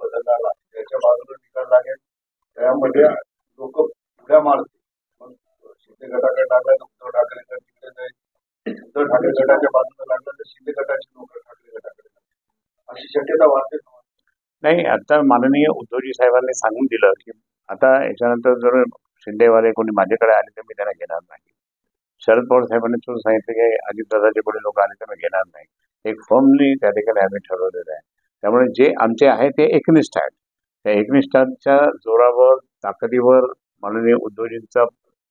बदल झाला त्याच्या बाजूला निकाल लागेल त्यामध्ये लोक उड्या मारतील. मग शिंदे गटाकडे लागला तर उद्धव ठाकरेंकडे तिकडे जाईल. उद्धव ठाकरे गटाच्या बाजूला लागला तर शिंदे गटाची लोक ठाकरे गटाकडे जातील. अशी शक्यता वाढते. नाही, आता माननीय उद्धवजी साहेबांनी सांगून दिलं की आता याच्यानंतर जर शिंदेवाले कोणी माझ्याकडे आले तर मी त्यांना घेणार नाही. शरद पवार साहेबांनी सुद्धा सांगितलं की अजितदादाचे कोणी लोक आले तर मी घेणार नाही. एक फर्मली त्या ठिकाणी आम्ही ठरवलेलं आहे. त्यामुळे जे आमचे आहे ते एकनिष्ठ आहेत. त्या एकनिष्ठांच्या जोरावर ताकदीवर माननीय उद्धवजींचा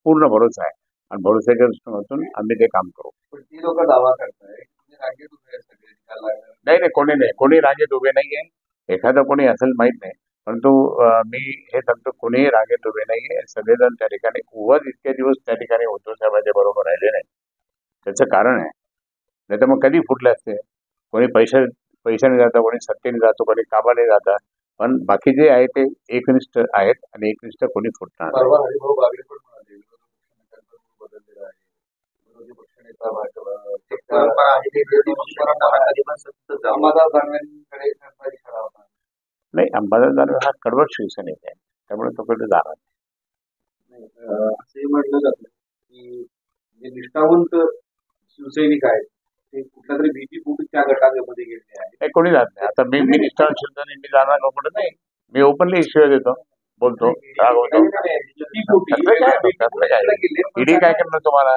पूर्ण भरोसा आहे आणि भरोश्याच्या दृष्टिकोनातून आम्ही ते काम करू. पण ती लोक दावा करताय रांगेत उभे आहेत सगळे निकाल लागला. नाही, कोणी रांगेत उभे नाहीये. एखादं कोणी असेल माहित नाही, परंतु मी हे सांगतो कोणीही रांगेत उभे नाहीये. सगळेजण त्या ठिकाणी उगाच इतके दिवस त्या ठिकाणी उद्धव साहेबांच्या बरोबर राहिले नाही. त्याचं कारण आहे. नाही तर मग कधी फुटले असते. कोणी पैशाने जातं, कोणी सत्तेने जातो, कोणी कामाने जातात. पण बाकी जे आहे ते एकनिष्ठ आहेत आणि एकनिष्ठ कोणी फुटणार नाही. परवा हरिभाऊ बागडे पण म्हणाले बदललेला आहे. विरोधी पक्षनेता अंबादास दानवेंकडे त्यांचा इशारा होता. नाही, अंबादास दानवे हा कडवट शिवसेनेचा आहे, त्यामुळे तो कडे जाणार नाही. असंही म्हटलं जातं की जे निष्ठावंत शिवसैनिक आहेत ते कुठल्या तरी भीती पोटी त्या गटामध्ये गेलेले आहेत. नाही, कोणी जात नाही. आता मी निष्ठावान शिवसेने मी जाणार का कुठं नाही. मी ओपनली शिवाय देतो, बोलतो, रागवतो. ईडी काय करणार तुम्हाला?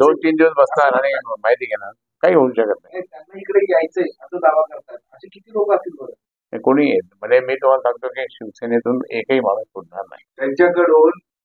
2-3 दिवस बसणार आणि माहिती घेणार. काही होऊ शकत नाही. त्यांना इकडे यायचंय असं दावा करतात. असे किती लोक असतील बरं? कोणी येत म्हणजे मी तुम्हाला सांगतो की शिवसेनेतून एकही माणूस फुटणार नाही. त्यांच्याकडून